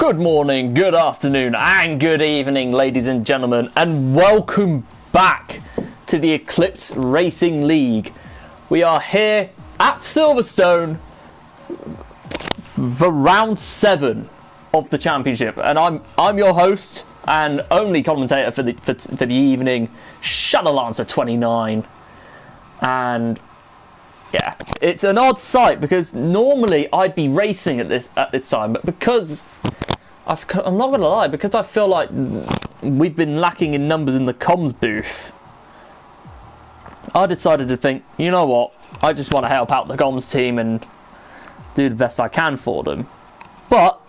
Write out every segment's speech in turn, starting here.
Good morning, good afternoon, and good evening, ladies and gentlemen, and welcome back to the Eclipse Racing League. We are here at Silverstone for round 7 of the championship, and I'm your host and only commentator for the evening, Shuttle Lancer 29, and yeah, it's an odd sight because normally I'd be racing at this time, but because I'm not gonna lie, because I feel like we've been lacking in numbers in the comms booth, I decided to think, you know what, I just want to help out the comms team and do the best I can for them. But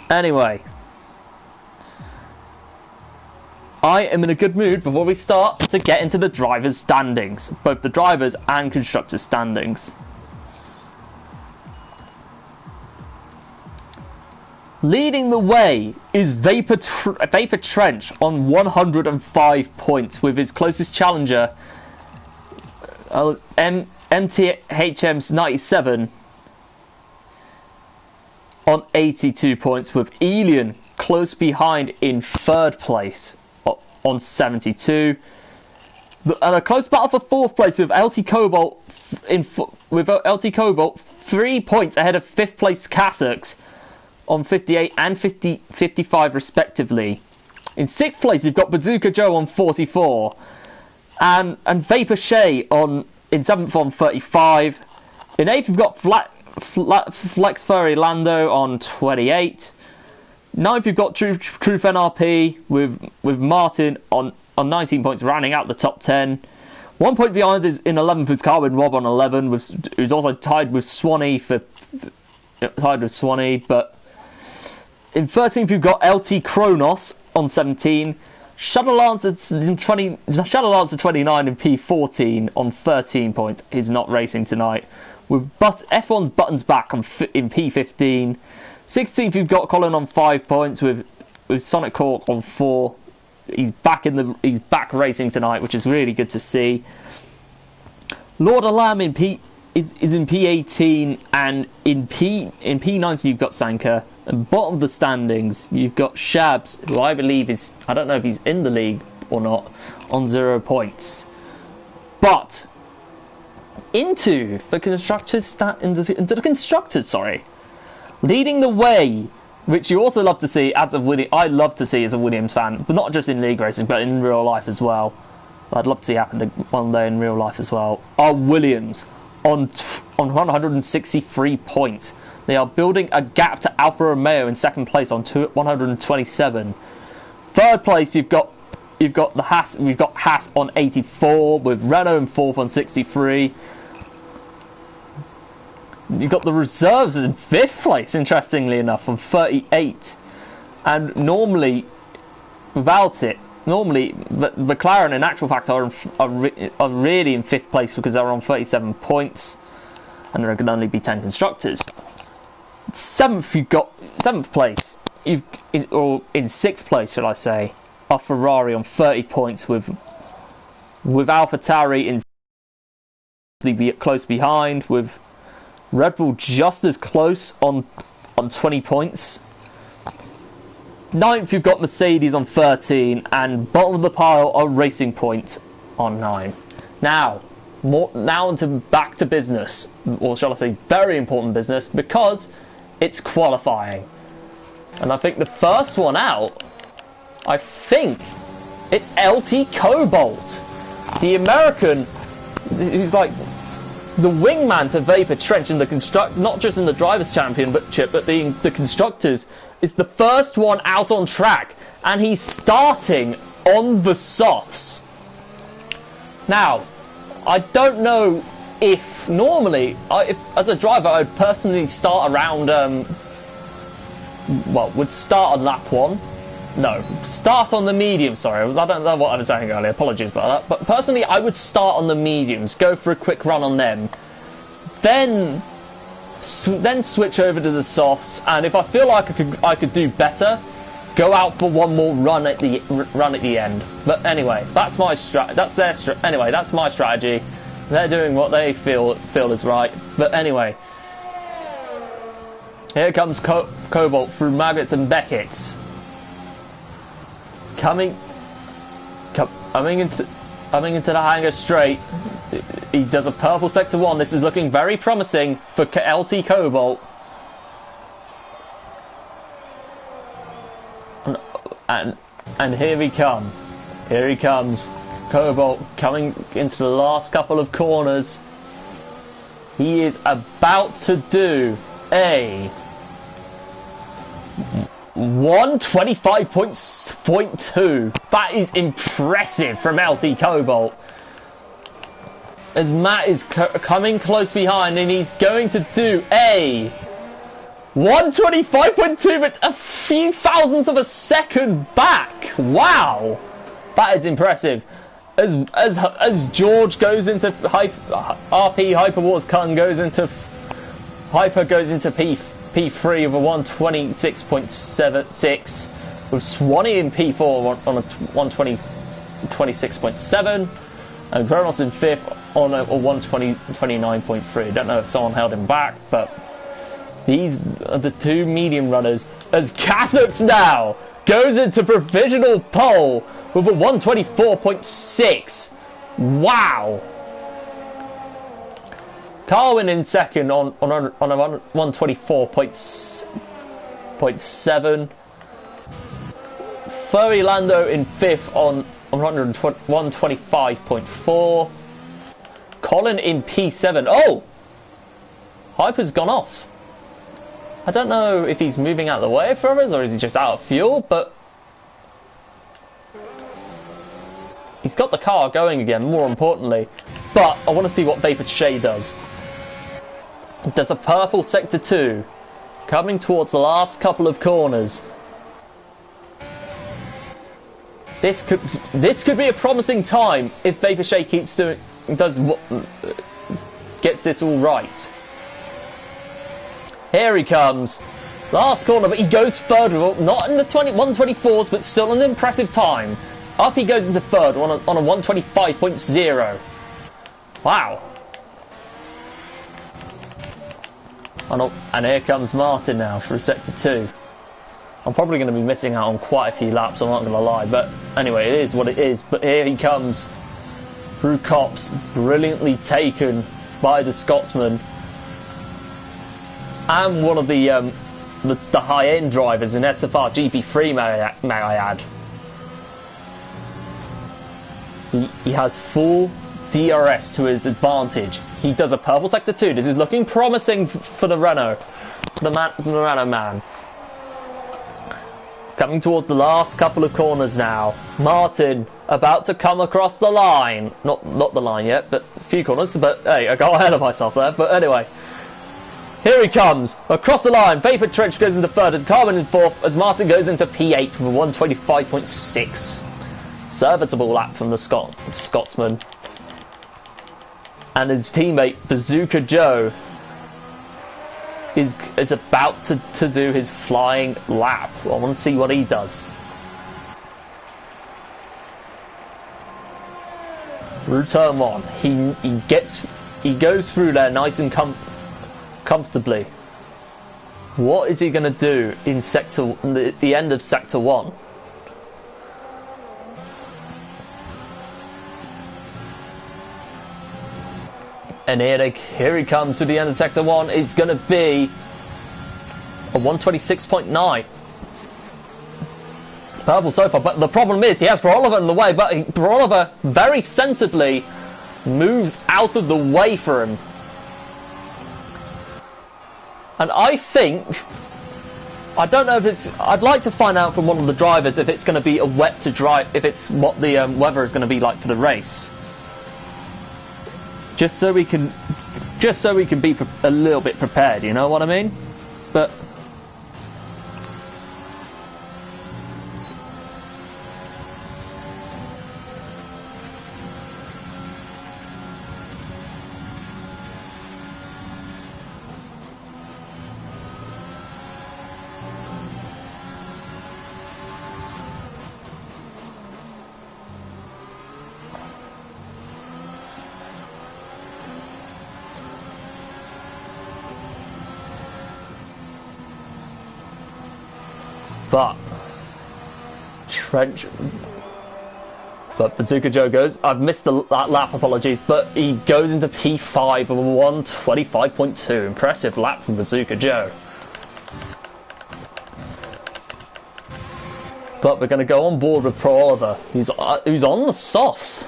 anyway, I am in a good mood before we start to get into the drivers' standings, both the drivers and constructors' standings. Leading the way is Vapor Trench on 105 points, with his closest challenger, MTHM's 97, on 82 points, with Elian close behind in 3rd place on 72. And a close battle for 4th place with LT Cobalt 3 points ahead of 5th place Cassocks on 58 and 55 respectively. In 6th place you've got Bazooka Joe on 44 and Vapor Shay in 7th on 35. In 8th you've got Flex Furry Lando on 28. 9th you've got Truth NRP with Martin on 19 points, rounding out the top 10. 1 point behind is in 11th is Carwin Rob on 11, who's also tied with Swanee but in 13th you've got LT Kronos on 17. Shuttle Lancer 29 in P14 on 13 points. He's not racing tonight. With F1's Buttons back in P15. 16th you've got Colin on 5 points with Sonic Cork on 4. He's back racing tonight, which is really good to see. Lord Alam is in P18, and in P19 you've got Sanka. And bottom of the standings you've got Shabs, who I believe is, I don't know if he's in the league or not, on 0 points. But into the constructors, leading the way, which you also love to see as a I love to see as a Williams fan, but not just in league racing, but in real life as well. I'd love to see happen one day in real life as well. Are Williams on 163 points. They are building a gap to Alfa Romeo in 2nd place on 127. 3rd place you've got Haas on 84, with Renault in 4th on 63. You've got the reserves in 5th place, interestingly enough, on 38. And normally, without it, McLaren in actual fact are really in 5th place because they're on 37 points, and there can only be 10 constructors. 7th place, in 6th place, shall I say, are Ferrari on 30 points with AlphaTauri close behind, with Red Bull just as close on 20 points. 9th you've got Mercedes on 13, and bottom of the pile are Racing Point on 9. Now back to business, or shall I say very important business, because it's qualifying. And I think the first one out, I think it's LT Cobalt, the American who's like the wingman to Vapor Trench in the not just in the Drivers' Championship, but being the Constructors, is the first one out on track, and he's starting on the softs. Now, I don't know if normally, if as a driver, I'd personally start around, would start on lap 1. No, start on the medium, sorry, I don't know what I was saying earlier, apologies about that. But personally, I would start on the mediums, go for a quick run on them, then switch over to the softs, and if I feel like I could do better, go out for one more run at the end. But anyway, that's my that's my strategy. They're doing what they feel is right. But anyway, Here comes Cobalt through Maggots and Beckett. Coming into the hangar straight. He does a purple sector 1. This is looking very promising for LT Cobalt. And here he comes. Here he comes. Cobalt coming into the last couple of corners. He is about to do a 125.2. That is impressive from LT Cobalt. As Matt is coming close behind, and he's going to do a 125.2, but a few thousandths of a second back. Wow, that is impressive. As George goes into RP Hyper Wars, Kung goes into P3 of a 126.76, with Swanee in P4 on a 126.7, and Kronos in 5th on a 129.3. I don't know if someone held him back, but these are the two medium runners. As Kazakhs now goes into provisional pole with a 124.6. Wow. Carwin in second on a 124.7. Furry Lando in 5th on 125.4. Colin in P7. Oh! Hyper's gone off. I don't know if he's moving out of the way for us or is he just out of fuel, but he's got the car going again, more importantly. But I want to see what Vapor Shea does. There's a purple sector 2 coming towards the last couple of corners. This could be a promising time if Vapor Shea gets this all right. Here he comes. Last corner, but he goes third, not in the 124s, but still an impressive time. Up he goes into third on a 125.0. Wow. And here comes Martin now through sector 2. I'm probably going to be missing out on quite a few laps, I'm not going to lie. But anyway, it is what it is. But here he comes through Cops, brilliantly taken by the Scotsman. And one of the high-end drivers in SFR GP3, may I add. He has full DRS to his advantage. He does a purple sector 2. This is looking promising for the Renault. For the Renault man. Coming towards the last couple of corners now. Martin about to come across the line. Not the line yet, but a few corners. But hey, I got ahead of myself there. But anyway. Here he comes. Across the line. Vapor Trench goes into third and Carbon in fourth as Martin goes into P8 with a 125.6. Serviceable lap from the Scotsman. And his teammate Bazooka Joe is about to do his flying lap. I want to see what he does. Through turn 1, he goes through there nice and comfortably. What is he going to do in the end of sector 1? And here he comes to the end of sector 1. It's going to be a 126.9. Purple so far, but the problem is he has Boroliver in the way, but Boroliver very sensibly moves out of the way for him. And I don't know if it's, I'd like to find out from one of the drivers if it's going to be a wet to dry, if it's what the weather is going to be like for the race. Just so we can be a little bit prepared, you know what I mean? But But Trench. But Bazooka Joe goes. I've missed that lap, apologies. But he goes into P5 of 1:25.2. Impressive lap from Bazooka Joe. But we're going to go on board with Pro Oliver, who's on the softs.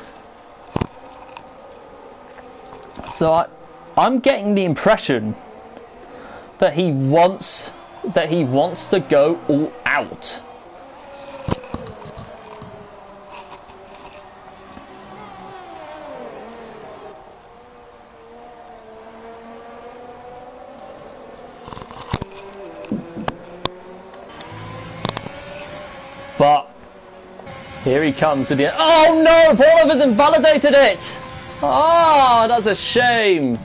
So I'm getting the impression that he wants to go all out. But here he comes to the end. Oh no! Paul Oliver's invalidated it! Oh, that's a shame.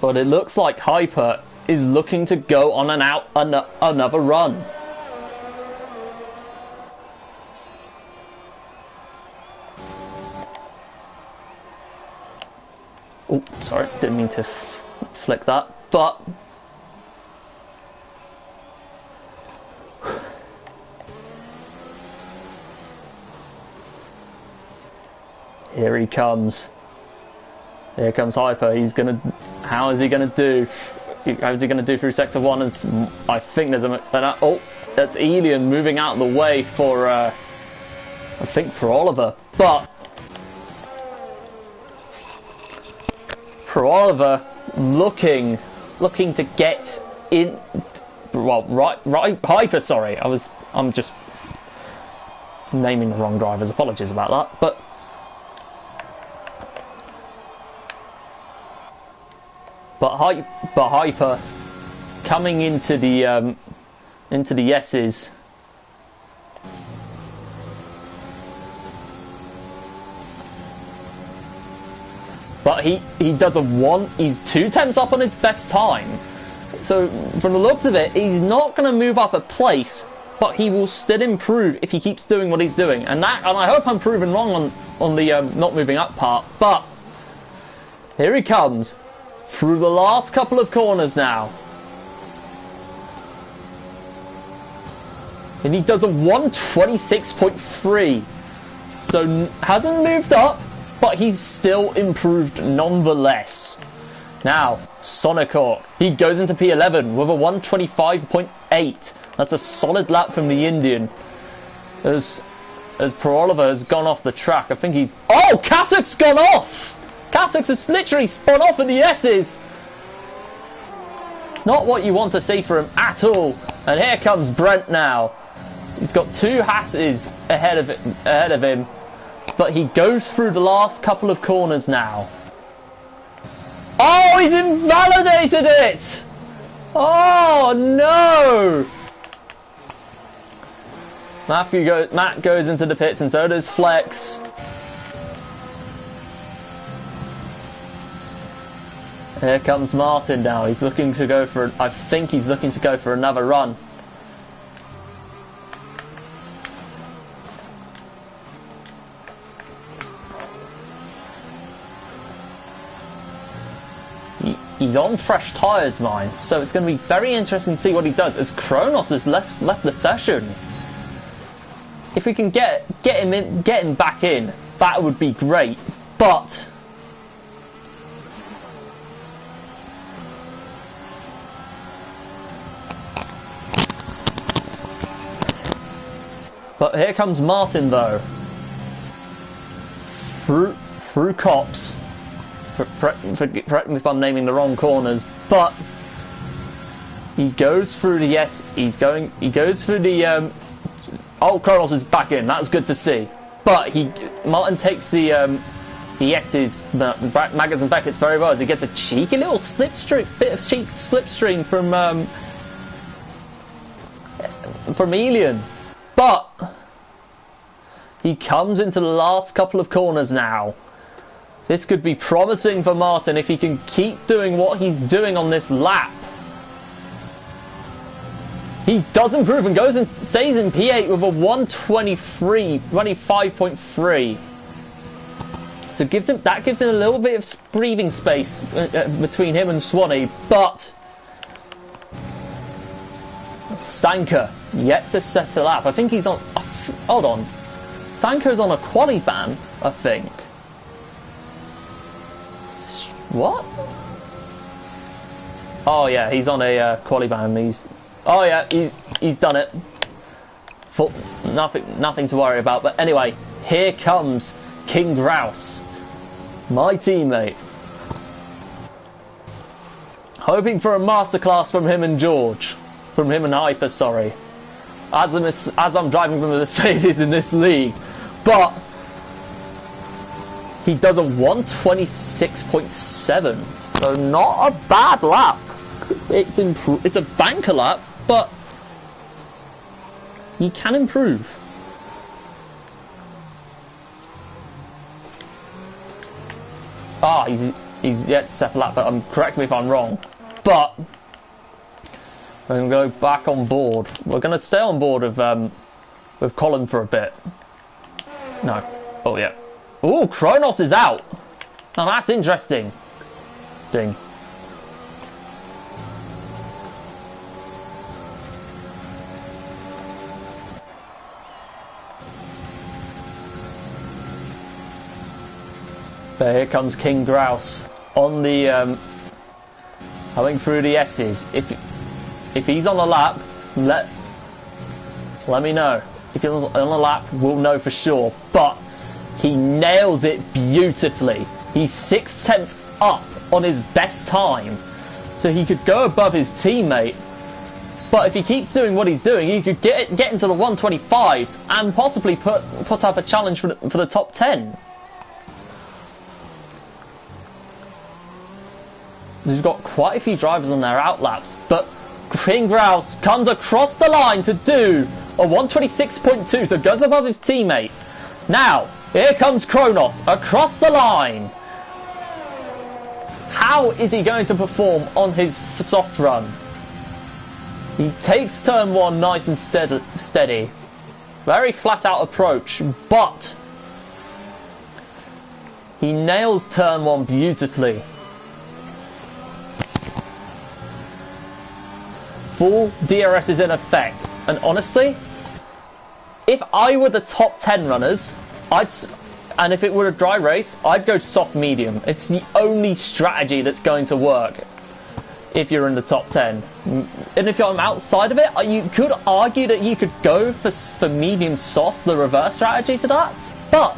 But it looks like Hyper is looking to go on and out another run. Oh, sorry, didn't mean to flick that, but here he comes. Here comes Hyper. He's gonna. How is he gonna do? How's he gonna do through sector 1? And I think there's oh, that's Elian moving out of the way for. I think for Oliver, but for Oliver looking to get in. Well, right. Hyper. Sorry, I'm just naming the wrong drivers. Apologies about that, but. But Hyper coming into the S's. But he does a 1. He's 2 tenths up on his best time. So from the looks of it, he's not going to move up a place, but he will still improve if he keeps doing what he's doing. And I hope I'm proven wrong on the not moving up part. But here he comes. Through the last couple of corners now. And he does a 1:26.3. So hasn't moved up, but he's still improved nonetheless. Now, Sonic Hawk. He goes into P11 with a 1:25.8. That's a solid lap from the Indian. As Pro Oliver has gone off the track. I think he's... Oh! Kassak's gone off! Kassak's has literally spun off in the S's. Not what you want to see for him at all. And here comes Brent now. He's got 2 Hasses ahead of him. But he goes through the last couple of corners now. Oh, he's invalidated it! Oh, no! Matt goes into the pits and so does Flex. Here comes Martin now. He's looking to go for... I think he's looking to go for another run. He's on fresh tyres, mind. So it's going to be very interesting to see what he does. As Kronos has left the session. If we can get him back in, that would be great. But... But here comes Martin though. Through cops. Correct me if I'm naming the wrong corners, but he goes through the he goes through the oh, Kronos is back in. That's good to see. But Martin takes the S's, the Maggots and Beckett's very well. He gets a cheeky little bit of cheek slipstream from Elian. But he comes into the last couple of corners now. This could be promising for Martin if he can keep doing what he's doing on this lap. He does improve and goes and stays in P8 with a 1:25.3. So that gives him a little bit of breathing space between him and Swanee, but Sanka, yet to set a lap. I think he's on... Hold on. Sanka's on a quali ban, I think. What? Oh yeah, he's on a quali ban. Oh yeah, he's done it. Nothing to worry about. But anyway, here comes King Grouse, my teammate. Hoping for a masterclass from him and George. From him and Hyper, sorry. As I'm driving from the Mercedes in this league. But he does a 126.7. So not a bad lap. It's a banker lap, but he can improve. Ah, he's yet to set a lap, but correct me if I'm wrong. But we're going to go back on board. We're going to stay on board with Colin for a bit. No. Oh, yeah. Oh, Kronos is out. Now that's interesting. Ding. But here comes King Grouse on the going through the S's. If he's on a lap, let me know. If he's on a lap, we'll know for sure. But he nails it beautifully. He's 6 tenths up on his best time, so he could go above his teammate. But if he keeps doing what he's doing, he could get into the 125s and possibly put up a challenge for the top 10. We've got quite a few drivers on their outlaps, but King Grouse comes across the line to do a 126.2, so goes above his teammate. Now, here comes Kronos across the line. How is he going to perform on his soft run? He takes turn 1 nice and steady. Very flat out approach, but he nails turn 1 beautifully. Full DRS is in effect, and honestly, if I were the top 10 runners, and if it were a dry race, I'd go soft medium. It's the only strategy that's going to work if you're in the top 10. And if you're outside of it, you could argue that you could go for medium soft, the reverse strategy to that, but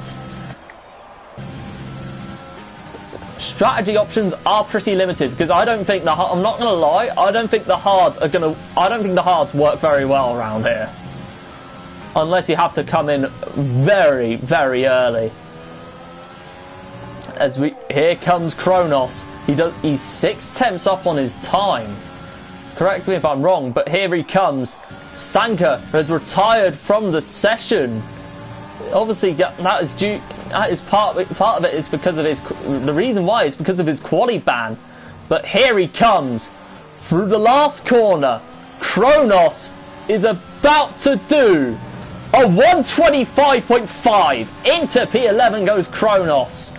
strategy options are pretty limited, because I don't think I'm not gonna lie, I don't think the hards work very well around here, unless you have to come in very, very early. Here comes Kronos. He's 6 tenths up on his time. Correct me if I'm wrong, but here he comes. Sanka has retired from the session. Obviously, that is part of it is because of the reason why is because of his quali ban. But here he comes through the last corner. Kronos is about to do a 125.5. Into P11 goes Kronos.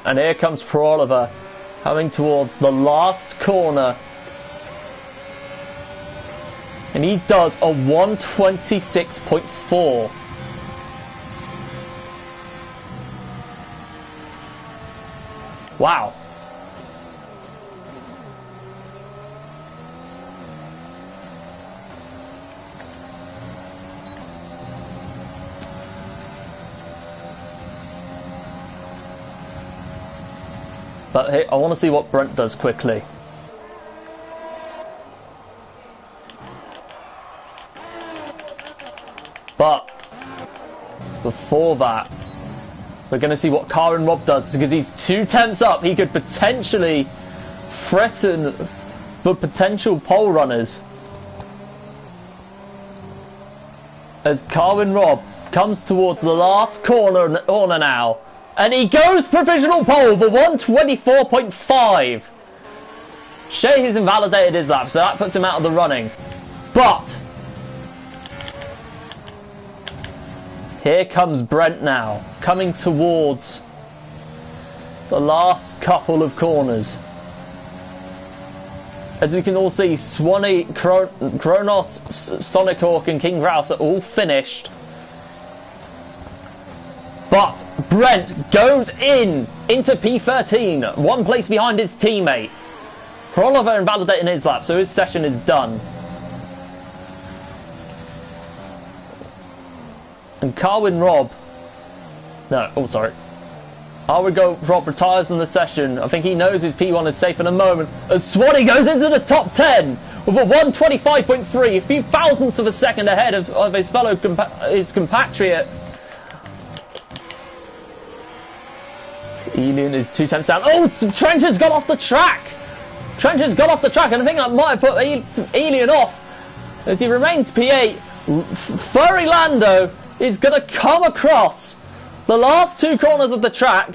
And here comes Pro Oliver coming towards the last corner. And he does a 126.4. Wow. But hey, I want to see what Brent does quickly. But before that, we're going to see what Karen Robb does, because he's 2 tenths up. He could potentially threaten the potential pole runners. As Karen Robb comes towards the last corner now. And he goes provisional pole for 124.5. Shea has invalidated his lap, so that puts him out of the running. But here comes Brent now, coming towards the last couple of corners. As we can all see, Swanee, Kronos, Sonic Hawk and King Rouse are all finished. But Brent goes into P13, 1 place behind his teammate. Oliver invalidating his lap, so his session is done. And Carwin Rob... No, oh sorry. Rob retires from the session. I think he knows his P1 is safe in a moment. As Swanee goes into the top 10 with a 125.3, a few thousandths of a second ahead of his fellow compatriot. Elian is 2 times down. Oh, Trench has got off the track! Trench has got off the track, and I think that might have put Elian off. As he remains P8, Furry Lando is going to come across the last 2 corners of the track.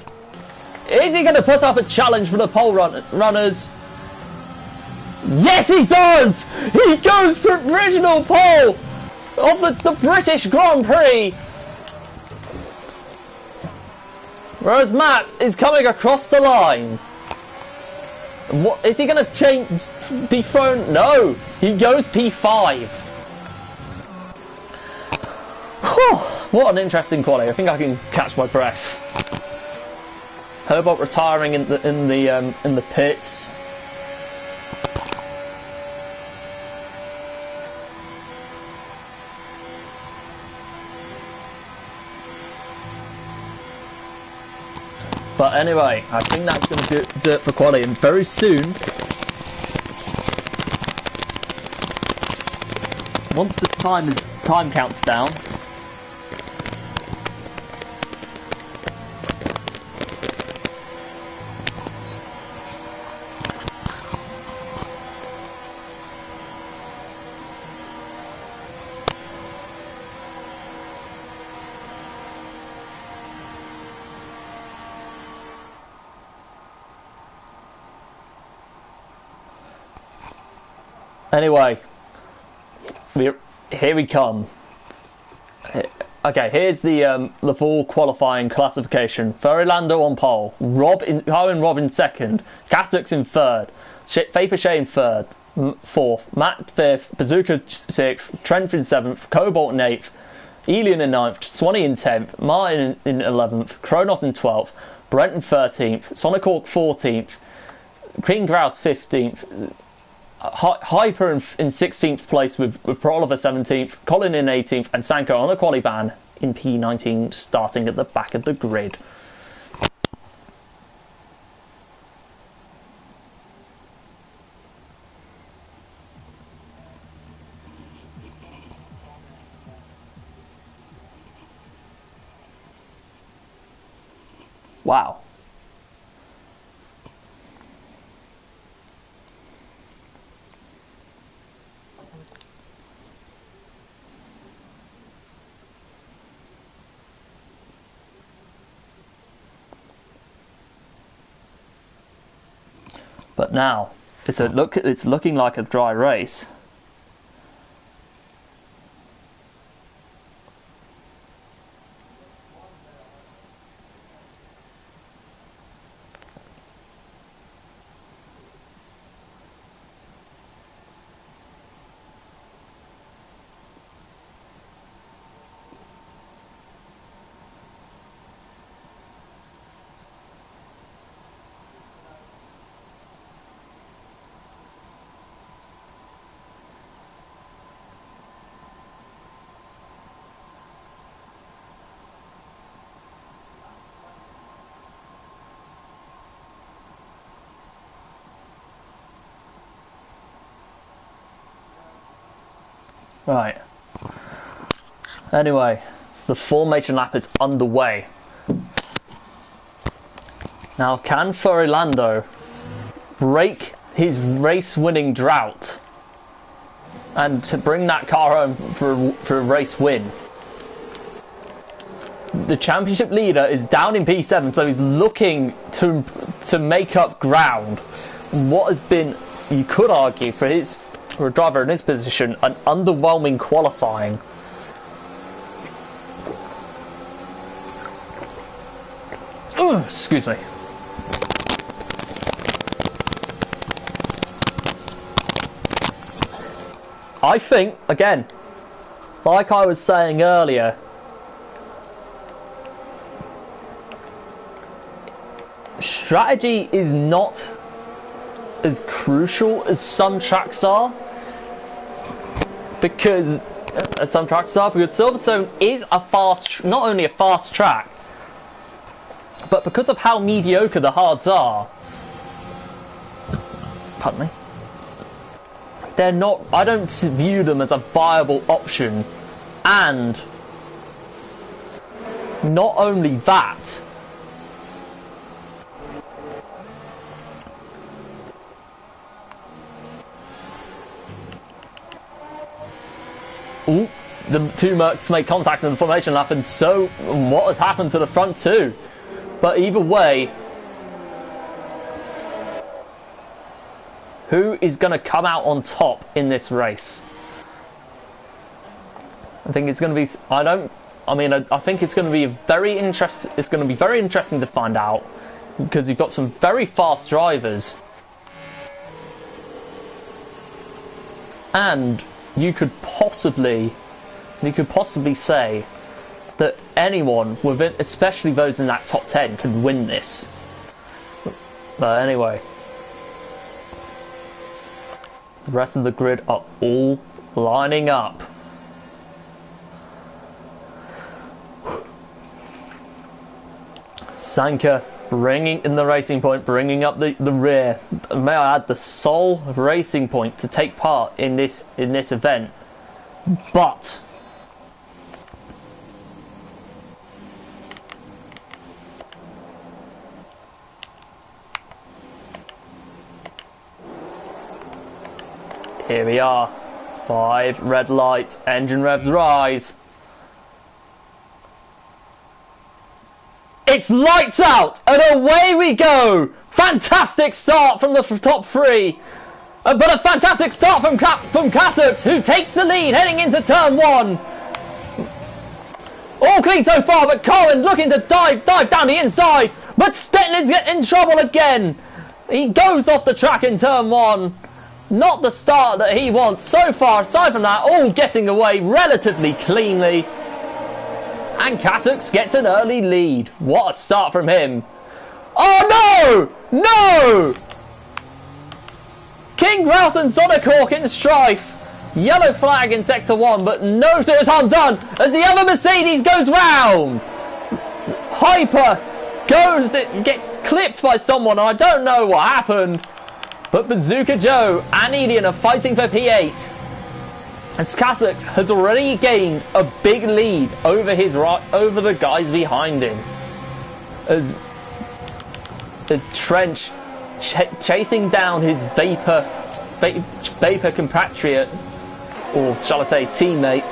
Is he going to put up a challenge for the pole runners? Yes, he does! He goes for original pole of the British Grand Prix. Whereas Matt is coming across the line. What is he going to change? Dethrone? No, he goes P5. Whew, what an interesting quality. I think I can catch my breath. Herbert retiring in the pits. But anyway, I think that's going to do it for quality, and very soon, once the time counts down, anyway, here we come. Okay, here's the full qualifying classification. Furry Lando on pole, Carwin Rob in second, Cassix in third, Fabershea in third, fourth, Matt fifth, Bazooka sixth, Trent in seventh, Cobalt in eighth, Elian in ninth, Swanee in 10th, Martin in 11th, Kronos in 12th, Brent in 13th, Sonic Hawk 14th, King Grouse 15th, Hyper in 16th place with Oliver 17th, Colin in 18th, and Sanko on a quali ban in P19, starting at the back of the grid. Wow. But now it's looking like a dry race. Right. Anyway, the formation lap is underway. Now, can Furry Lando break his race-winning drought and to bring that car home for a race win? The championship leader is down in P7, so he's looking to make up ground. What has been, you could argue, for a driver in his position, an underwhelming qualifying. Excuse me. I think, again, like I was saying earlier, strategy is not as crucial as some tracks are, because Silverstone is not only a fast track, but because of how mediocre the hards are, pardon me, they're not, I don't view them as a viable option. And not only that, ooh, the two Mercs make contact and the formation lap, and so what has happened to the front two? But either way, who is going to come out on top in this race? I think it's going to be. I think it's going to be very interesting. It's going to be very interesting to find out, because you've got some very fast drivers, and you could possibly say that anyone within, especially those in that top 10, could win this. But anyway, the rest of the grid are all lining up. Sanka bringing in the racing point, bringing up the rear. May I add, the sole racing point to take part in this event. But here we are. 5 red lights, engine revs rise. It's lights out, and away we go! Fantastic start from the top 3. But a fantastic start from Kasux, who takes the lead heading into turn 1. All clean so far, but Cohen looking to dive down the inside. But Stetlin's getting in trouble again. He goes off the track in turn 1. Not the start that he wants so far. Aside from that, all getting away relatively cleanly. And Kasux gets an early lead. What a start from him. Oh no! No! King Rouse and Sonicork in strife. Yellow flag in sector 1, but no serious harm done as the other Mercedes goes round. Hyper gets clipped by someone. I don't know what happened. But Bazooka Joe and Elian are fighting for P8. And Kasux has already gained a big lead over the guys behind him. As Trench chasing down his vapor compatriot, or shall I say teammate.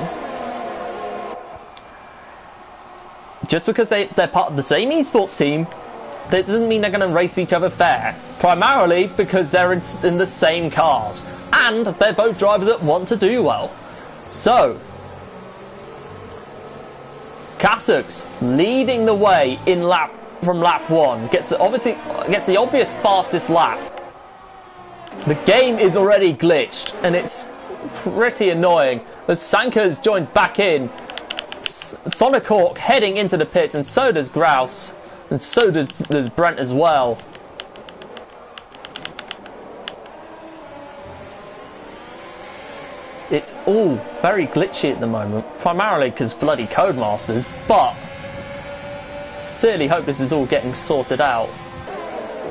Just because they're part of the same esports team, that doesn't mean they're going to race each other fair. Primarily because they're in the same cars, and they're both drivers that want to do well. So, Kasux leading the way from lap 1 gets the obvious fastest lap. The game is already glitched, and it's pretty annoying as Sanka's joined back in. Sonicork heading into the pits, and so does Grouse, and so does Brent as well. It's all very glitchy at the moment, primarily because bloody Codemasters, but sincerely hope this is all getting sorted out.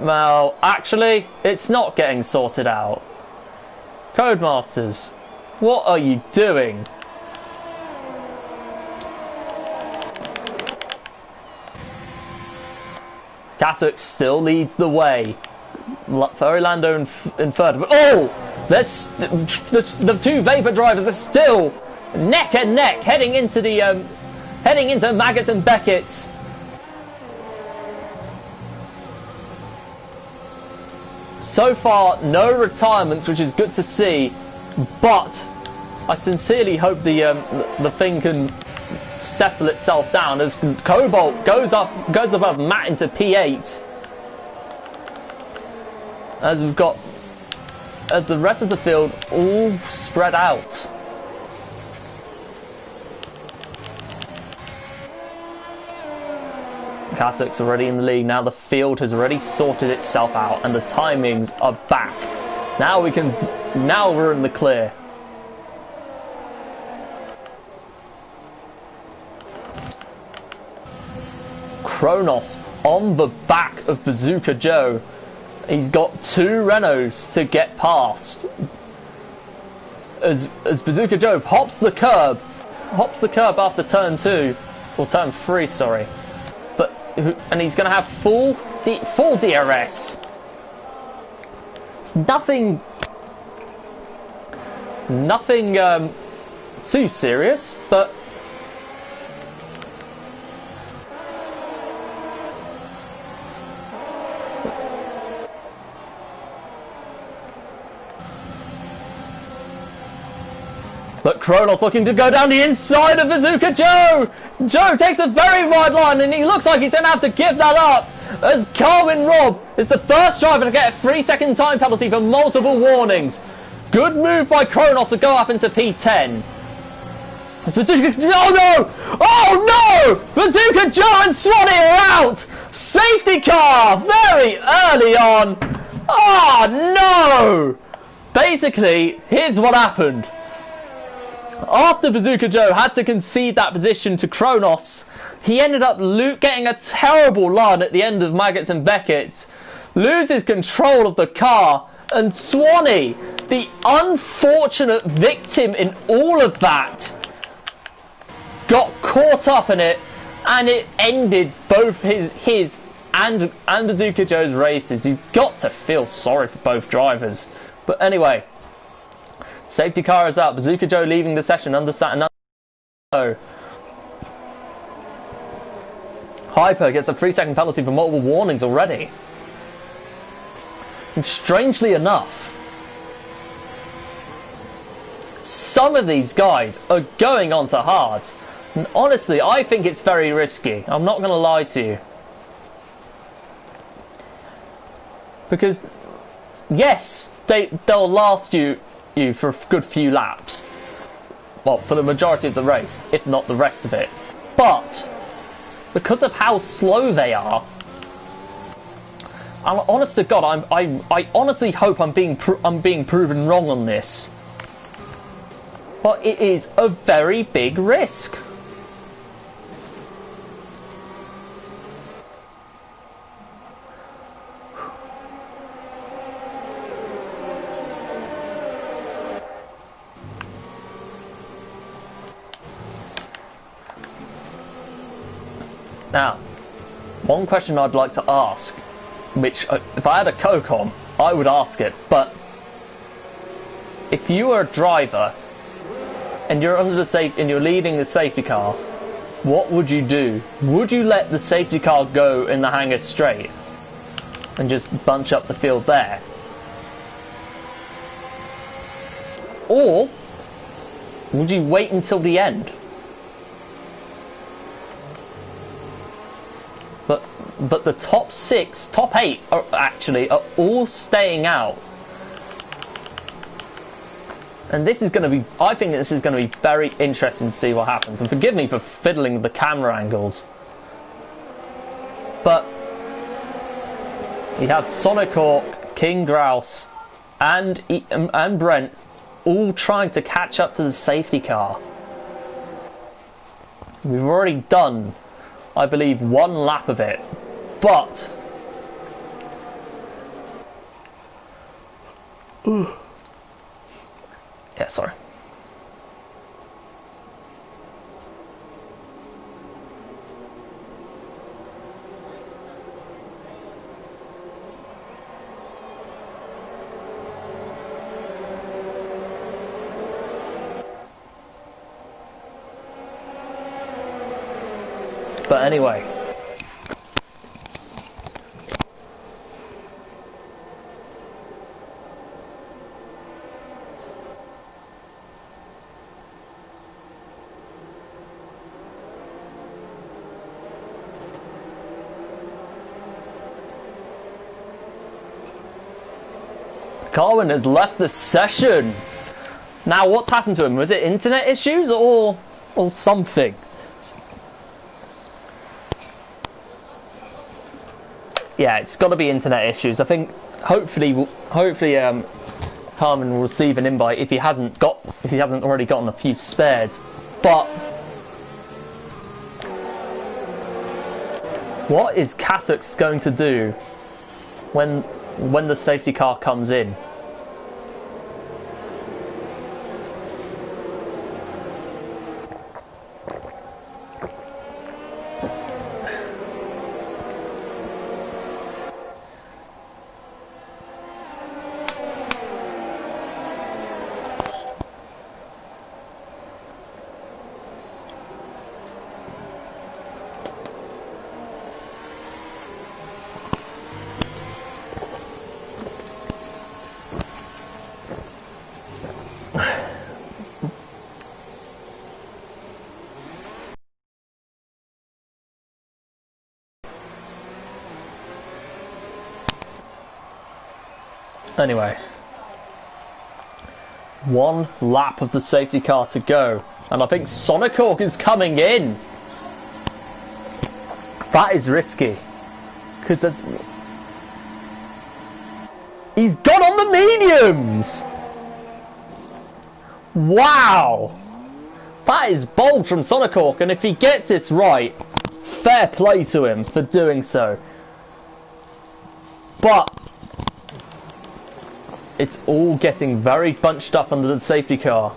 Well, actually, it's not getting sorted out. Codemasters, what are you doing? Kasux still leads the way. Ferrylando in third, but the two Vapor drivers are still neck and neck heading into Maggot and Beckett. So far, no retirements, which is good to see, but I sincerely hope the thing can settle itself down as Cobalt goes above Matt into P8. As we've got as the rest of the field all spread out. Kazakh's already in the lead. Now the field has already sorted itself out and the timings are back. Now we're in the clear. Kronos on the back of Bazooka Joe. He's got 2 Renaults to get past. As Bazooka Joe hops the curb after turn 2, or turn 3, sorry. And he's going to have full DRS. It's nothing too serious, but Kronos looking to go down the inside of Bazooka Joe! Joe takes a very wide line and he looks like he's going to have to give that up as Carwin Robb is the first driver to get a 3-second time penalty for multiple warnings. Good move by Kronos to go up into P10. Oh no! Oh no! Bazooka Joe and Swanee are out! Safety car very early on. Oh no! Basically, here's what happened. After Bazooka Joe had to concede that position to Kronos, he ended up getting a terrible run at the end of Maggots and Beckett, loses control of the car, and Swanee, the unfortunate victim in all of that, got caught up in it, and it ended both his and Bazooka Joe's races. You've got to feel sorry for both drivers. But anyway, safety car is out. Bazooka Joe leaving the session under Saturn. Hyper gets a 3-second penalty for multiple warnings already. And strangely enough, some of these guys are going on to hards. And honestly, I think it's very risky. I'm not going to lie to you. Because, yes, they'll last you for a good few laps. Well, for the majority of the race, if not the rest of it. But because of how slow they are, I'm honest to God, I honestly hope I'm being proven wrong on this. But it is a very big risk. Now, one question I'd like to ask, which if I had a co-com, I would ask it, but if you were a driver and you're you're leading the safety car, what would you do? Would you let the safety car go in the hangar straight and just bunch up the field there? Or would you wait until the end? But the top 8 are all staying out. And this is going to be, I think this is going to be very interesting to see what happens. And forgive me for fiddling with the camera angles. But you have Sonic Hawk, King Grouse, and Brent all trying to catch up to the safety car. We've already done, I believe, 1 lap of it. But yeah, sorry. But anyway, Carwin has left the session. Now, what's happened to him? Was it internet issues or something? Yeah, it's got to be internet issues. I think hopefully Carwin will receive an invite if he hasn't already gotten a few spares. But what is Kasux going to do when the safety car comes in? Anyway, one lap of the safety car to go, and I think Sonic Hawk is coming in. That is risky, because he's gone on the mediums. Wow, that is bold from Sonic Hawk, and if he gets this right, fair play to him for doing so. But it's all getting very bunched up under the safety car.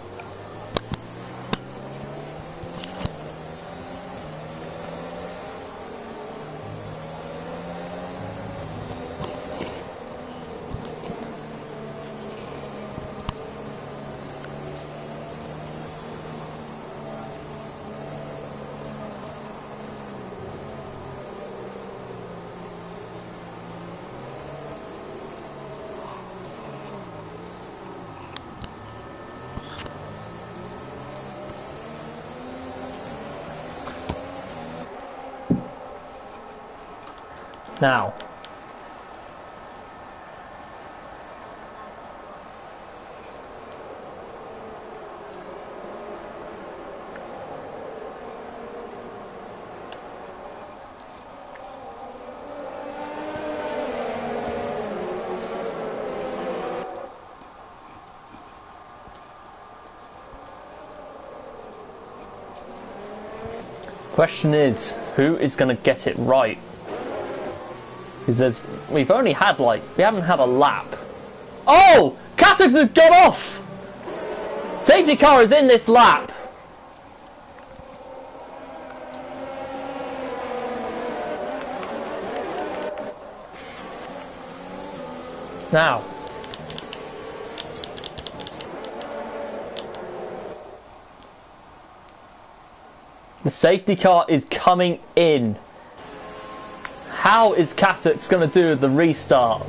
Now, question is, who is going to get it right? Because we haven't had a lap. Oh! Kasux has got off! Safety car is in this lap. Now. The safety car is coming in. How is Kasux going to do the restart?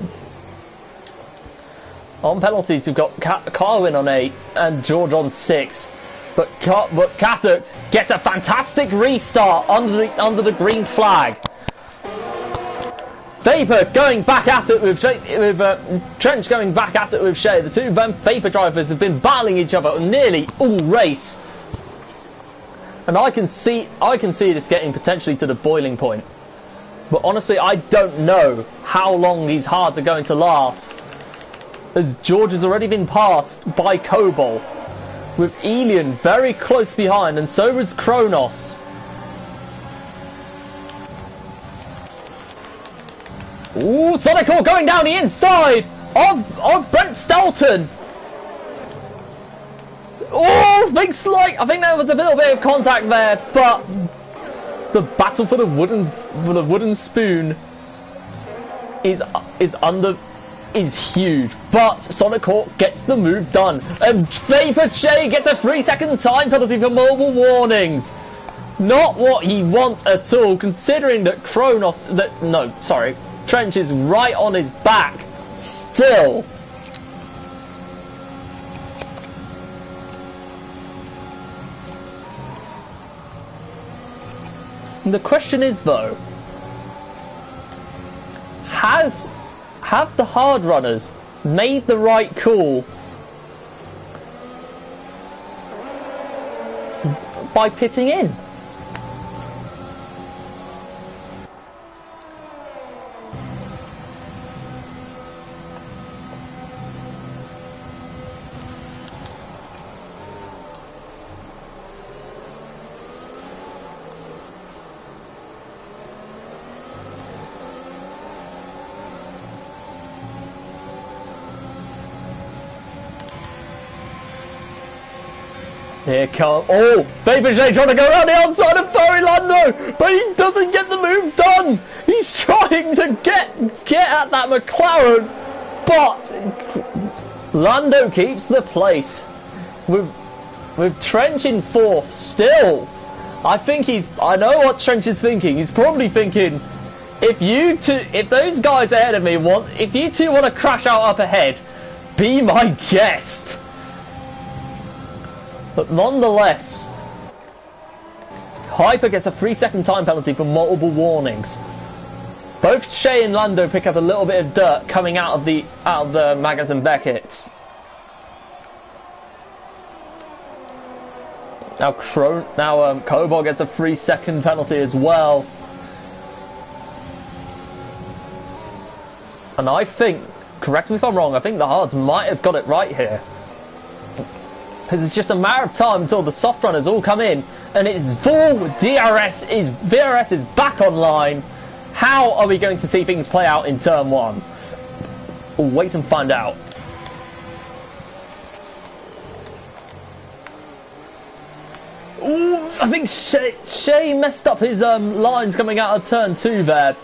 On penalties, we've got Carwin on 8 and George on 6. But Kasux gets a fantastic restart under the green flag. Vapor going back at it with Trench going back at it with Shay. The two Vapor drivers have been battling each other nearly all race. And I can see this getting potentially to the boiling point. But honestly, I don't know how long these hards are going to last, as George has already been passed by Cobol, with Elian very close behind, and so is Kronos. Ooh, Sonic Hawk going down the inside of Brent Stelton. Oh, big slight. I think there was a little bit of contact there, but the battle for the wooden spoon is huge. But Sonic Hawk gets the move done, and Vapor Shay gets a 3-second time penalty for mobile warnings. Not what he wants at all, considering that Trench is right on his back still. And the question is, though, have the hard runners made the right call by pitting in. Here comes... Oh! Babershea trying to go around the outside of Lando, but he doesn't get the move done! He's trying to get at that McLaren, but Lando keeps the place. With Trench in 4th still. I know what Trench is thinking. He's probably thinking, if those guys ahead of me if you two want to crash out up ahead, be my guest. But nonetheless, Hyper gets a 3-second time penalty for multiple warnings. Both Shea and Lando pick up a little bit of dirt coming out of the Maggotts and Beckett's. Now Cobalt gets a 3-second penalty as well. And I think, correct me if I'm wrong, I think the Hards might have got it right here. Because it's just a matter of time until the soft runners all come in and it's full VRS is back online. How are we going to see things play out in turn 1? We'll wait and find out. Ooh, I think Shea messed up his lines coming out of turn 2 there.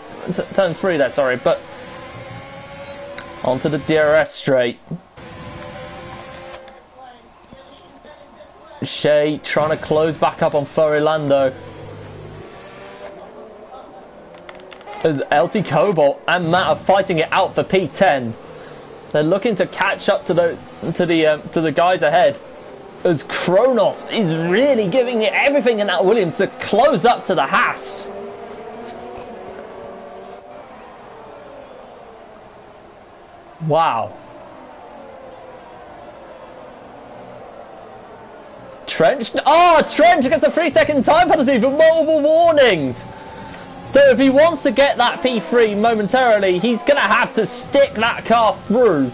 Turn 3 there, sorry. But onto the DRS straight. Shea trying to close back up on Lando. As LT Cobalt and Matt are fighting it out for P10. They're looking to catch up to the guys ahead. As Kronos is really giving it everything in that Williams to close up to the Haas. Wow. Trench gets a 3-second time penalty for multiple warnings. So if he wants to get that P3 momentarily, he's going to have to stick that car through.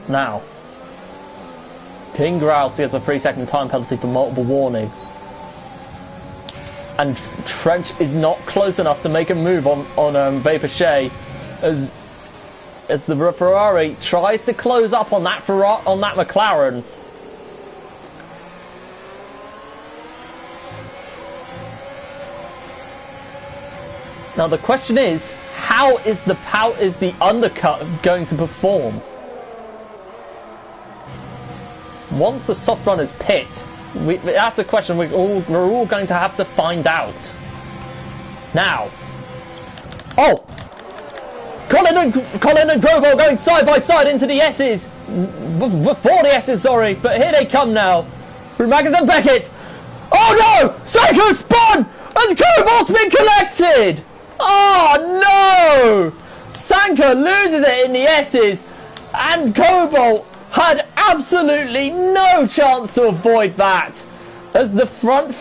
Now, King Grouse gets a 3-second time penalty for multiple warnings. And Trench is not close enough to make a move on Vaporshea as the Ferrari tries to close up on that McLaren. Now the question is, how is the undercut going to perform? Once the soft runners pit, that's a question we're all going to have to find out. Now, Colin and Grovo going side by side into the S's, before the S's, sorry, but here they come now, through Maggotts and Beckett. Oh no! Psycho spun! And Cobalt's been collected! Oh no! Sanka loses it in the S's, and Cobalt had absolutely no chance to avoid that. As the front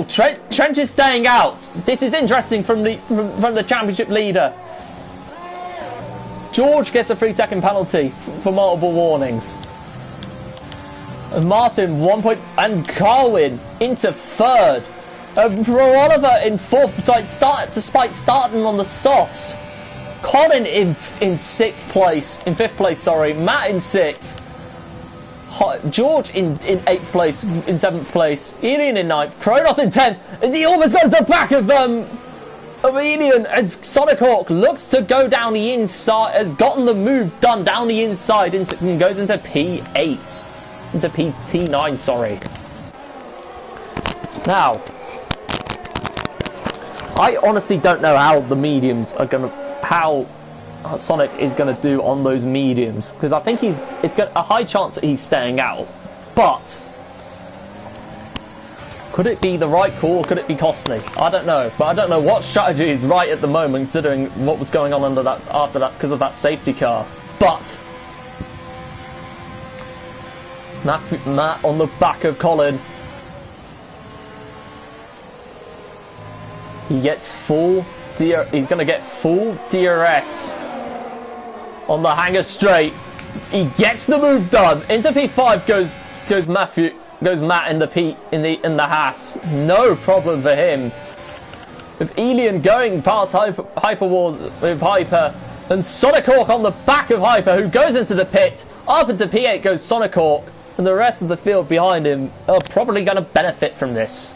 Trench is staying out. This is interesting from the championship leader. George gets a 3-second penalty for multiple warnings. And Martin 1 point, and Carwin into 3rd. Oliver in 4th despite starting on the softs. Colin in 5th place, sorry. Matt in 6th. George in 8th place, in 7th place, Elian in 9th, Kronos in 10th, as he almost got to the back of Elian, as Sonic Hawk looks to go down the inside, has gotten the move done down the inside, and goes into P8, into T9, sorry. Now, I honestly don't know how the mediums are how Sonic is going to do on those mediums, because I think it's got a high chance that he's staying out, but could it be the right call, or could it be costly? I don't know, but I don't know what strategy is right at the moment, considering what was going on after that because of that safety car. But Matt on the back of Colin, he gets full he's going to get full DRS on the hanger straight. He gets the move done. Into P5 goes Matt in the Haas. No problem for him. With Elian going past Hyper Wars with Hyper, and Sonic Hawk on the back of Hyper, who goes into the pit. Up into P8 goes Sonic Hawk, and the rest of the field behind him are probably going to benefit from this.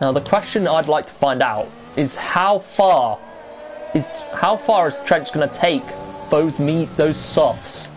Now the question I'd like to find out is how far is Trench going to take those softs?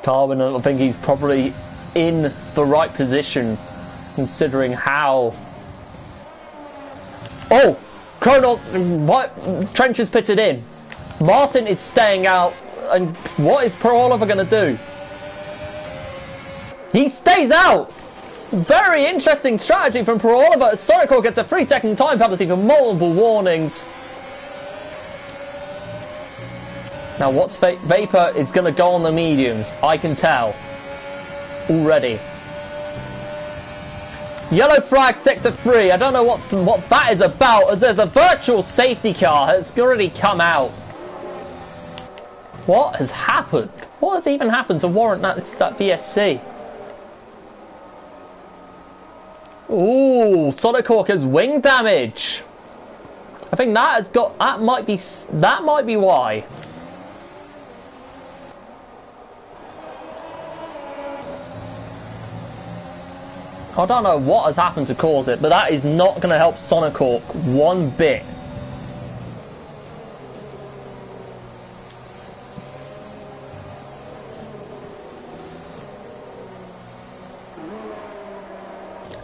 Carwin, I think he's probably in the right position, considering how... Oh! Kronos... What? Trench is pitted in. Martin is staying out, and what is Pro Oliver going to do? He stays out! Very interesting strategy from Pro Oliver. Sonic Hawk gets a 3-second time penalty for multiple warnings. Now, what's Vapor is going to go on the mediums, I can tell already. Yellow flag, sector 3. I don't know what that is about. There's a virtual safety car has already come out. What has happened? What has even happened to warrant that VSC? Ooh, Sonic Hawk has wing damage. I think that might be why. I don't know what has happened to cause it, but that is not going to help Sonic Hawk one bit.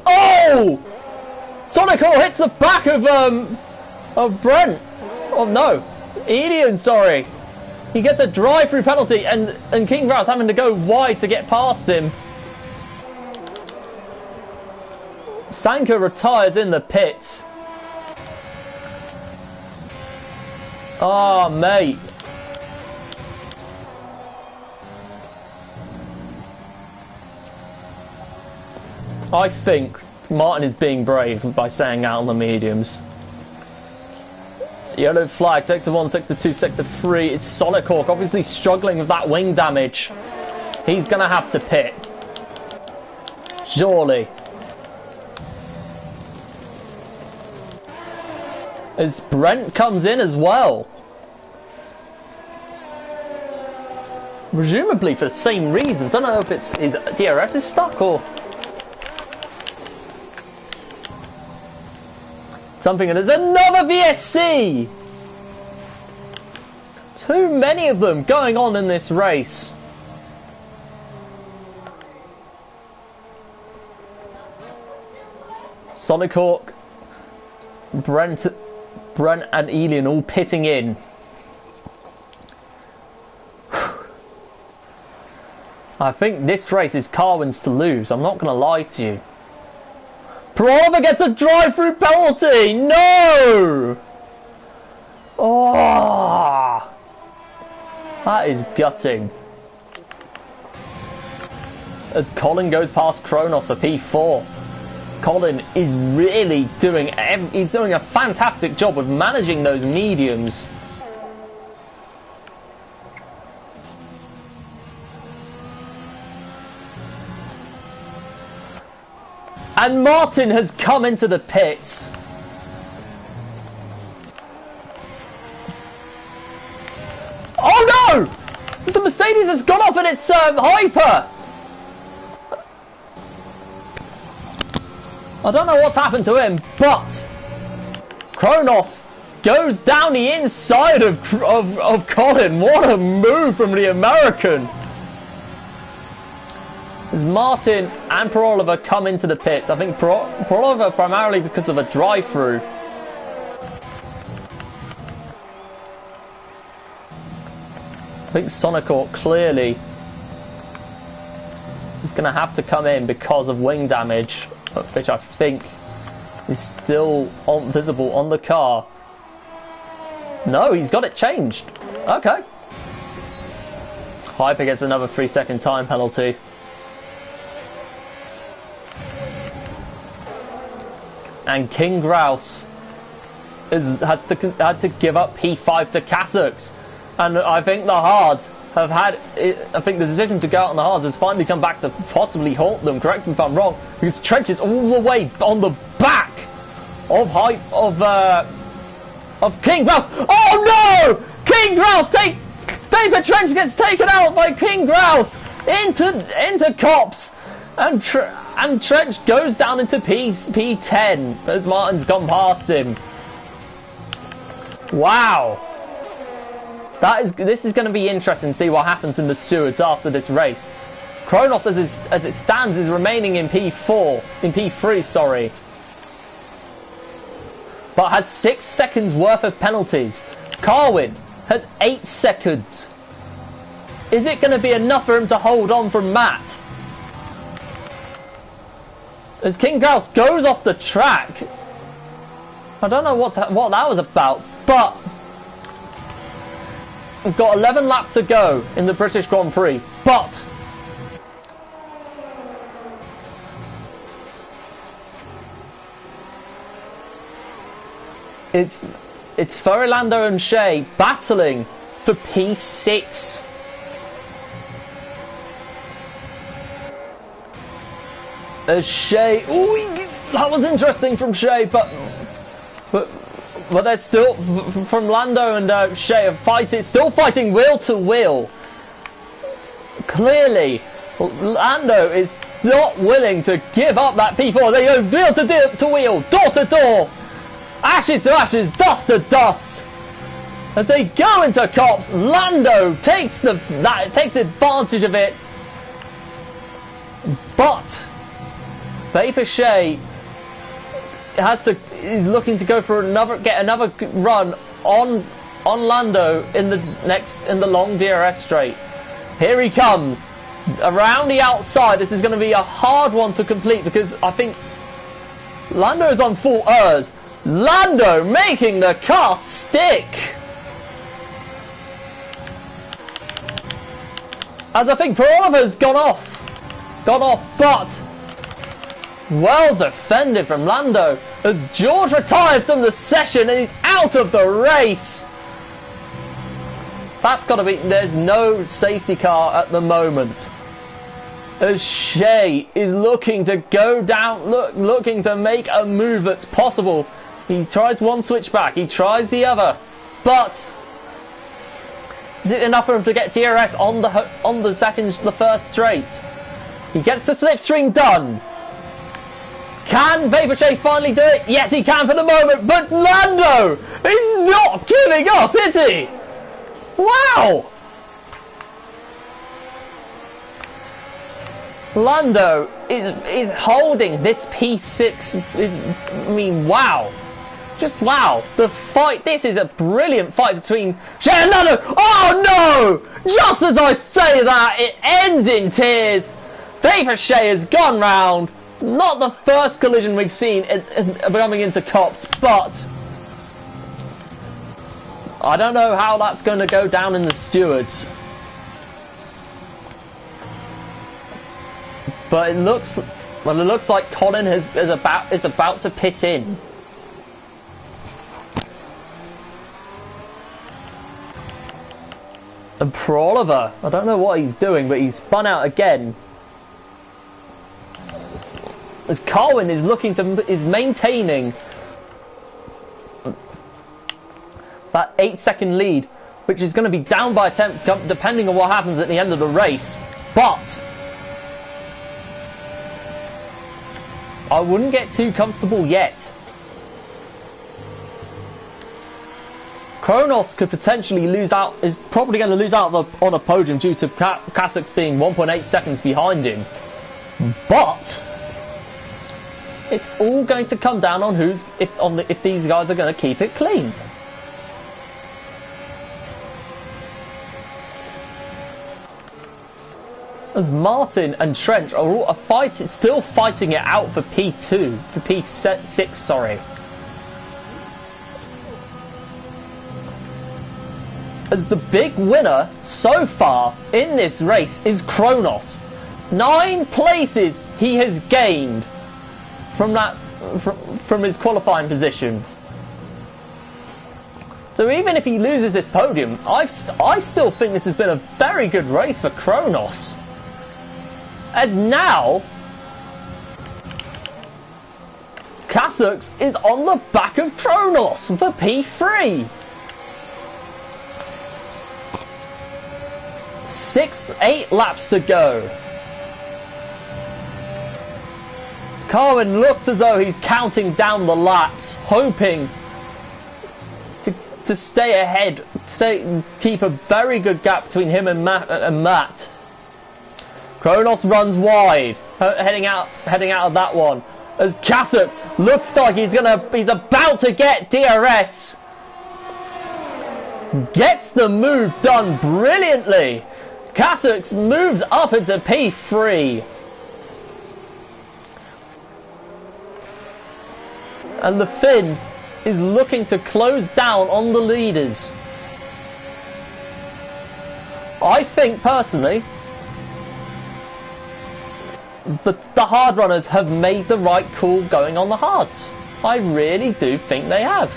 Oh! Sonic Hawk hits the back of Brent. Oh no, Elian, sorry. He gets a drive-through penalty, and King Rouse having to go wide to get past him. Sanka retires in the pits. Oh, mate. I think Martin is being brave by saying out on the mediums. Yellow flag, sector 1, sector 2, sector 3. It's Sonic Hawk, obviously struggling with that wing damage. He's going to have to pit. Surely. As Brent comes in as well. Presumably for the same reasons. I don't know if it's his DRS is stuck or something. And there's another VSC! Too many of them going on in this race. Sonic Hawk, Brent Brent and Elian all pitting in. I think this race is Carwin's to lose. I'm not going to lie to you. Peralta gets a drive-through penalty! No! Oh! That is gutting. As Colin goes past Kronos for P4. Colin is really he's doing a fantastic job of managing those mediums. And Martin has come into the pits. Oh no! The Mercedes has gone off in its hyper! I don't know what's happened to him, but Kronos goes down the inside of Colin. What a move from the American! As Martin and Peralta come into the pits. I think Peralta primarily because of a drive-through. I think Sonicort clearly is going to have to come in because of wing damage, which I think is still visible on the car. No, he's got it changed. Okay. Hyper gets another 3-second time penalty. And King Grouse had to give up P5 to Kassux. And I think the Hards have had... I think the decision to go out on the Hards has finally come back to possibly haunt them. Correct me if I'm wrong. Because Trench is all the way on the back of King Grouse. Oh no! King Grouse Vapor Trench gets taken out by King Grouse into Cops. And Trench goes down into P10 as Martin's gone past him. Wow. This is going to be interesting to see what happens in the stewards after this race. Kronos, as it stands, is remaining in P3, sorry. But has 6 seconds worth of penalties. Carwin has 8 seconds. Is it going to be enough for him to hold on from Matt? As King Grouse goes off the track, I don't know what that was about, but we've got 11 laps to go in the British Grand Prix, but it's Ferrolando and Shea battling for P6. As Shea, that was interesting from Shea, but they're still from Lando and Shea are fighting, still fighting wheel to wheel. Clearly, Lando is not willing to give up that P4. They go wheel to wheel, door to door, ashes to ashes, dust to dust. As they go into Cops, Lando takes advantage of it, but Vapor Shea is looking to go for get another run on Lando in the long DRS straight. Here he comes around the outside. This is going to be a hard one to complete because I think Lando is on full ERS. Lando making the car stick. As I think Peralta's gone off, but well defended from Lando as George retires from the session and he's out of the race. That's got to be... There's no safety car at the moment. As Shea is looking to go down, looking to make a move that's possible. He tries one switchback, he tries the other, but is it enough for him to get DRS on the first straight? He gets the slipstream done. Can Vapor Shea finally do it? Yes, he can for the moment, but Lando is not giving up, is he? Wow! Lando is holding this P6. Wow. Just wow, the fight. This is a brilliant fight between Shea and Lando. Oh no! Just as I say that, it ends in tears. Vapor Shea has gone round. Not the first collision we've seen coming into cops, but I don't know how that's going to go down in the stewards. But it looks like Colin is about to pit in. And for Oliver, I don't know what he's doing, but he's spun out again. As Carwin is maintaining that 8-second lead, which is going to be down by a tenth, depending on what happens at the end of the race. But I wouldn't get too comfortable yet. Kronos could potentially lose out, is probably going to lose out on a podium due to Kasich being 1.8 seconds behind him. But it's all going to come down on if these guys are going to keep it clean. As Martin and Trench are all still fighting it out for P2, for P6, sorry. As the big winner so far in this race is Kronos. 9 places he has gained from his qualifying position. So even if he loses this podium, I still think this has been a very good race for Kronos. As now, Kasich is on the back of Kronos for P3. 8 laps to go. Carwin looks as though he's counting down the laps, hoping to stay ahead, keep a very good gap between him and Matt. Kronos runs wide, heading out of that one. As Kasich looks like he's about to get DRS. Gets the move done brilliantly. Kasich moves up into P3. And the Finn is looking to close down on the leaders. I think personally that the hard runners have made the right call going on the hards. I really do think they have.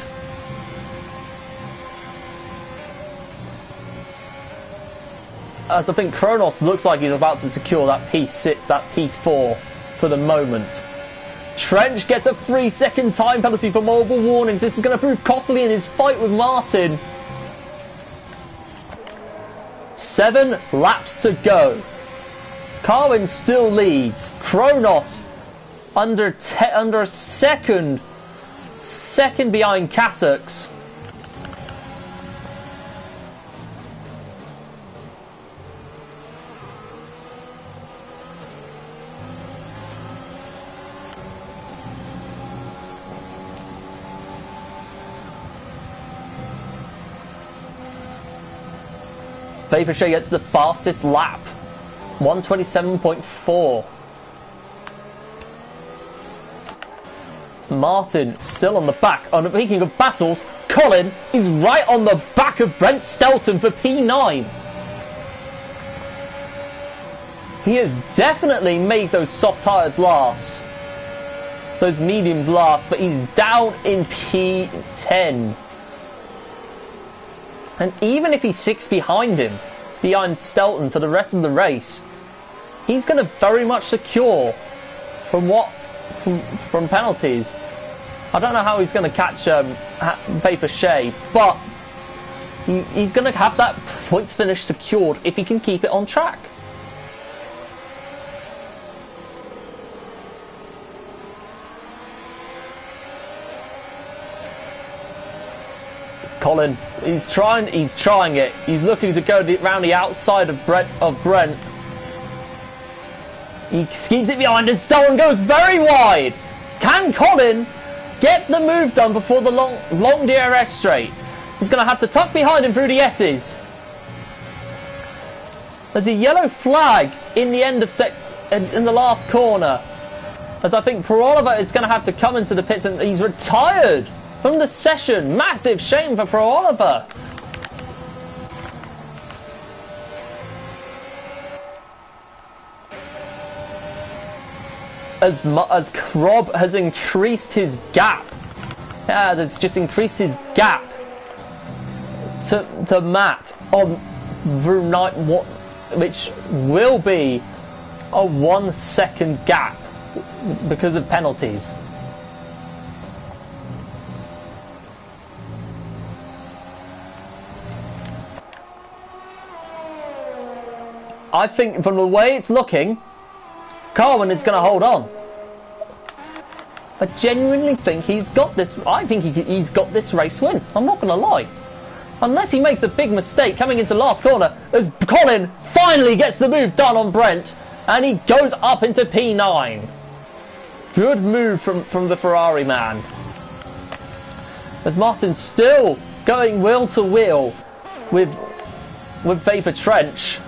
As I think Kronos looks like he's about to secure that P6, that P4 for the moment. Trench gets a 3-second time penalty for multiple warnings. This is going to prove costly in his fight with Martin. 7 laps to go. Carwin still leads. Kronos under a second behind Kasich. Vapor Shea gets the fastest lap, 1:27.4. Martin still on the back. And speaking of battles, Colin is right on the back of Brent Stelton for P9. He has definitely made those soft tyres last, those mediums last, but he's down in P10. And even if he's 6 behind him, behind Stelton for the rest of the race, he's going to very much secure from penalties. I don't know how he's going to catch Vapor Shea, but he's going to have that points finish secured if he can keep it on track. Colin, he's trying it. He's looking to go around the outside of Brent. He keeps it behind and Stelton goes very wide. Can Colin get the move done before the long DRS straight. He's going to have to tuck behind him through the S's. There's a yellow flag in the end of in the last corner, as I think Peroliver is going to have to come into the pits, and he's retired from the session. Massive shame for Peroliver. As Krob has increased his gap. Yeah, that's just increased his gap to Matt on room 9, which will be a 1 second gap because of penalties. I think from the way it's looking, Carwin is going to hold on. I genuinely think he's got this. I think he's got this race win. I'm not going to lie. Unless he makes a big mistake coming into last corner, as Colin finally gets the move done on Brent, and he goes up into P9. Good move from the Ferrari man. As Martin still going wheel to wheel with Vapor Trench.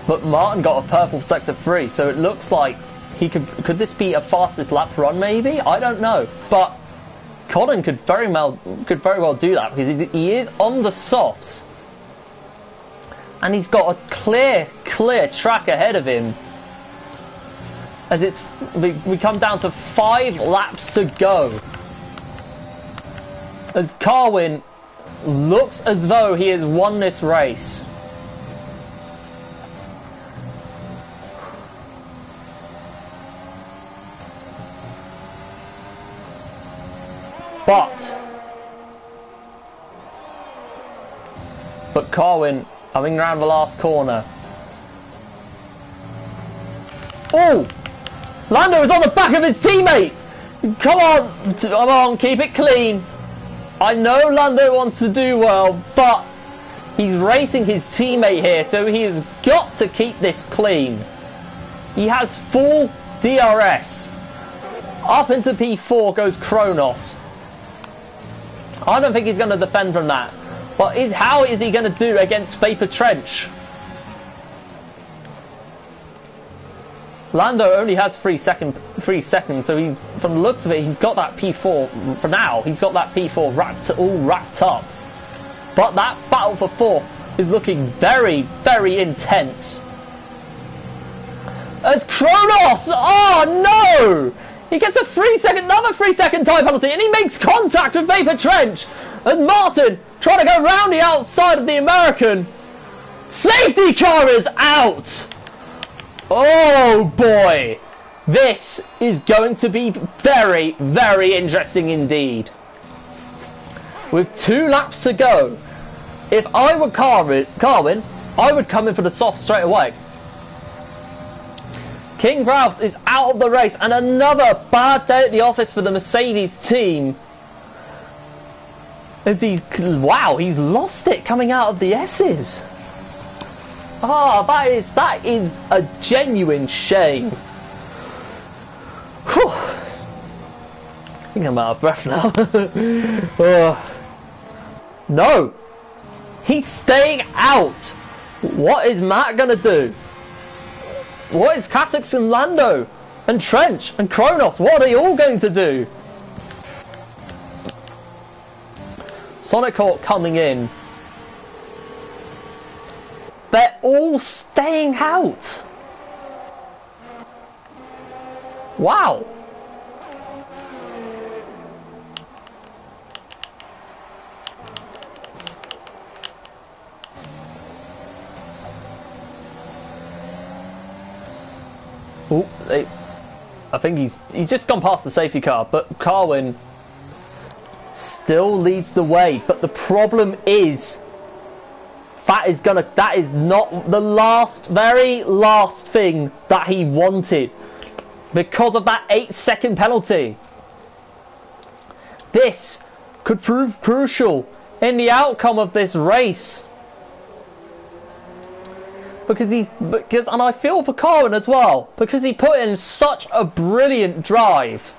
But Martin got a purple sector 3, so it looks like he could this be a fastest lap run maybe? I don't know. But Colin could very well do that, because he is on the softs. And he's got a clear track ahead of him. As we come down to 5 laps to go. As Carwin looks as though he has won this race. But Carwin coming around the last corner. Oh! Lando is on the back of his teammate! Come on, keep it clean. I know Lando wants to do well, but he's racing his teammate here, so he has got to keep this clean. He has full DRS. Up into P4 goes Kronos. I don't think he's going to defend from that. But how is he going to do against Vapor Trench? Lando only has 3 seconds, so he's, from the looks of it, he's got that P4 for now. He's got that P4 all wrapped up. But that battle for 4 is looking very, very intense. As Kronos! Oh no! He gets another 3 second time penalty, and he makes contact with Vapor Trench. And Martin trying to go round the outside of the American. Safety car is out. Oh boy, this is going to be very, very interesting indeed. With 2 laps to go, if I were Carwin, I would come in for the soft straight away. King Browse is out of the race, and another bad day at the office for the Mercedes team. As he's lost it coming out of the S's. Ah, that is a genuine shame. Whew. I think I'm out of breath now. No, he's staying out. What is Matt gonna do? What is Kasich and Lando and Trench and Kronos? What are they all going to do? Sonic Hawk coming in. They're all staying out. Wow. Oh, I think he's just gone past the safety car, but Carwin still leads the way. But the problem is That is not the very last thing that he wanted because of that 8-second penalty. This could prove crucial in the outcome of this race. And I feel for Carwin as well, because he put in such a brilliant drive.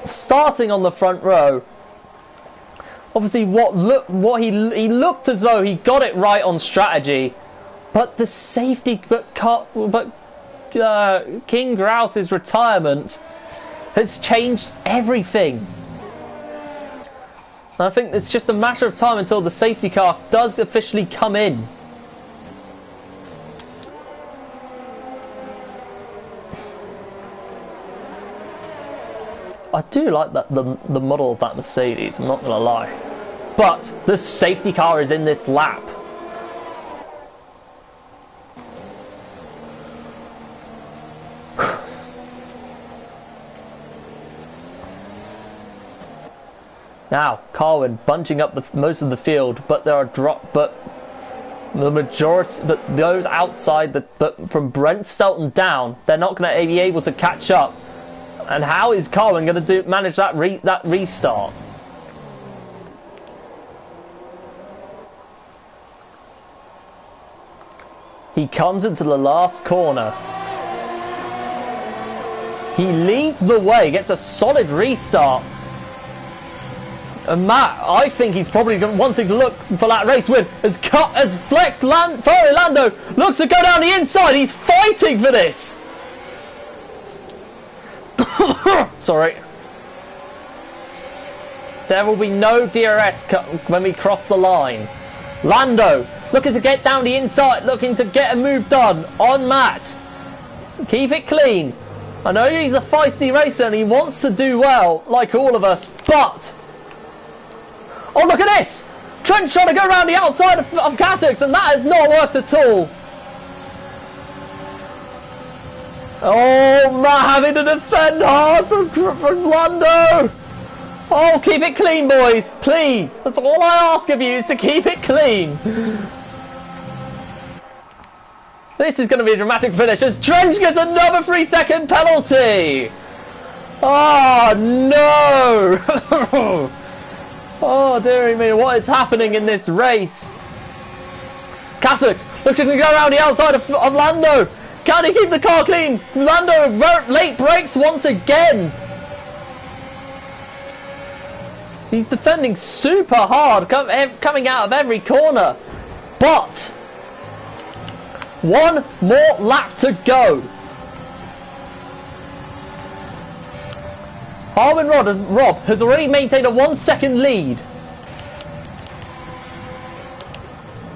Starting on the front row. Obviously he looked as though he got it right on strategy, but the safety King Grouse's retirement has changed everything. I think it's just a matter of time until the safety car does officially come in. I do like the model of that Mercedes, I'm not going to lie. But the safety car is in this lap. Now, Carwin bunching up most of the field, but there are the majority, but those outside, but from Brent Stelton down, they're not going to be able to catch up. And how is Carwin going to manage that restart? He comes into the last corner. He leads the way, gets a solid restart. And Matt, I think he's probably wanting to look for that race win. As Ferrari Lando looks to go down the inside. He's fighting for this. Sorry. There will be no DRS when we cross the line. Lando looking to get down the inside, looking to get a move done on Matt. Keep it clean. I know he's a feisty racer and he wants to do well, like all of us, but... Oh, look at this! Trent's trying to go around the outside of Kazakh, and that has not worked at all. Oh, Matt having to defend hard from Lando. Oh, keep it clean, boys, please. That's all I ask of you, is to keep it clean. This is going to be a dramatic finish as Trench gets another 3-second penalty. Oh, no. Oh, dearie me, what is happening in this race? Kazakh looking to go around the outside of Lando. Can he keep the car clean? Lando late brakes once again. He's defending super hard, coming out of every corner. But one more lap to go. Harwin Rob has already maintained a 1-second lead.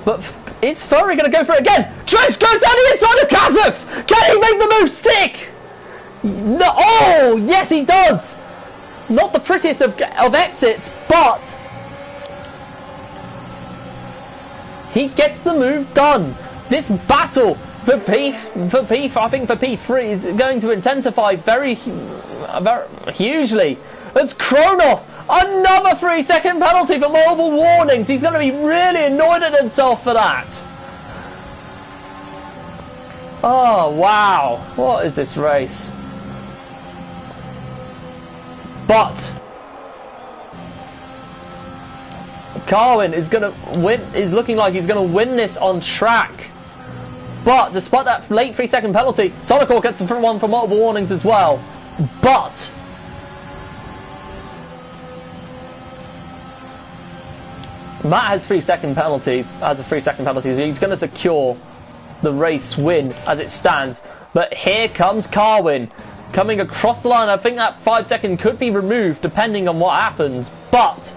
But is Ferrari going to go for it again? Trench goes down the inside of Kazakhs! Can he make the move stick? No. Oh, yes he does! Not the prettiest of exits, but he gets the move done. This battle for P3 is going to intensify very hugely. As Kronos, another 3-second penalty for multiple warnings. He's going to be really annoyed at himself for that. Oh, wow. What is this race? But Carwin is going to win. Is looking like he's going to win this on track. But despite that late 3-second penalty, Sonicor gets the front one for multiple warnings as well. But Matt has 3-second penalties. He's going to secure the race win as it stands. But here comes Carwin coming across the line. I think that 5-second could be removed depending on what happens. But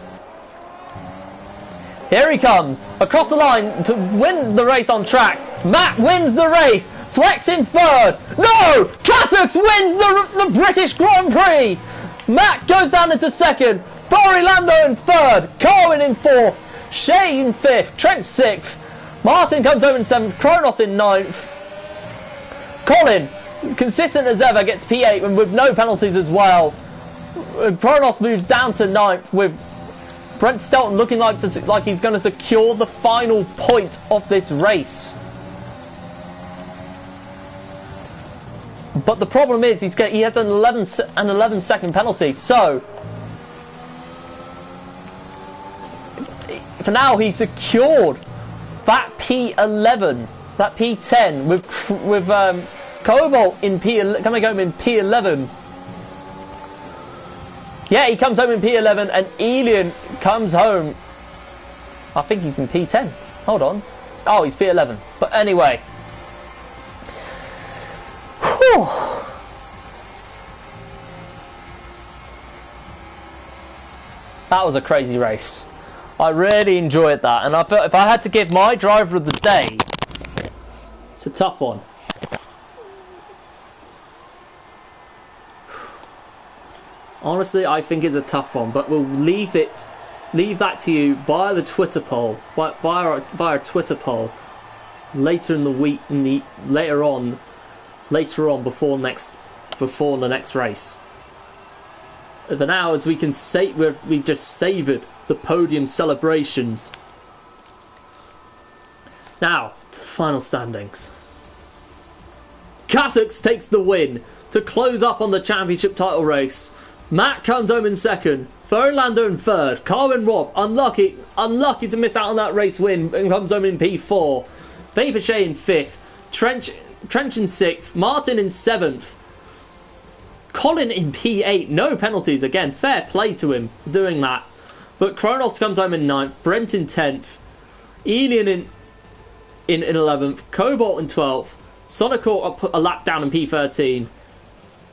here he comes across the line to win the race on track. Matt wins the race. Flex in third. No! Kazakhs wins the British Grand Prix. Matt goes down into second. Ferrari Lando in third. Carwin in fourth. Shea in fifth. Trent sixth. Martin comes over in seventh. Kronos in ninth. Colin, consistent as ever, gets P8 and with no penalties as well. Kronos moves down to ninth with Brent Stelton looking like he's going to secure the final point of this race. But the problem is he has an 11 second penalty. So for now he's secured that P11, that P10 with Cobalt in coming home in P11. Yeah, he comes home in P11 and Elian comes home. I think he's in P10. Hold on. Oh, he's P11. But anyway. Whew. That was a crazy race. I really enjoyed that. And I felt if I had to give my driver of the day, it's a tough one. Honestly, I think it's a tough one, but we'll leave that to you via the Twitter poll, via our Twitter poll later in the week, later on before the next race. For now, as we can say, we've just savoured the podium celebrations. Now, to the final standings. Kazakhs takes the win to close up on the championship title race. Matt comes home in second, Fernando in third, Carwin Rob, unlucky to miss out on that race win and comes home in P4, Papershea in fifth, Trench in sixth, Martin in seventh, Colin in P8, no penalties again, fair play to him doing that, but Kronos comes home in ninth, Brent in 10th, Elian in 11th, Cobalt in 12th, Sonicor a lap down in P13,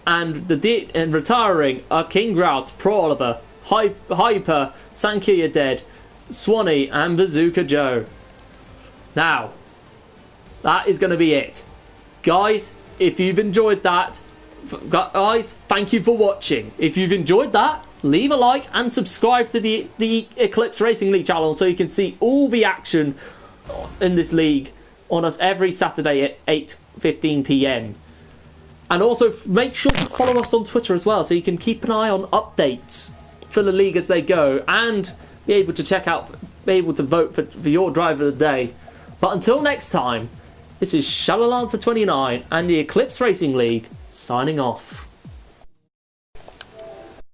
and retiring are King Grouse, Pro Oliver, Hyper, Sankia Dead, Swanee, and Bazooka Joe. Now, that is going to be it. Guys, if you've enjoyed that, guys, thank you for watching. If you've enjoyed that, leave a like and subscribe to the Eclipse Racing League channel so you can see all the action in this league on us every Saturday at 8:15 PM. And also make sure to follow us on Twitter as well so you can keep an eye on updates for the league as they go and be able to vote for your driver of the day. But until next time, this is Shalalancer29 and the Eclipse Racing League signing off.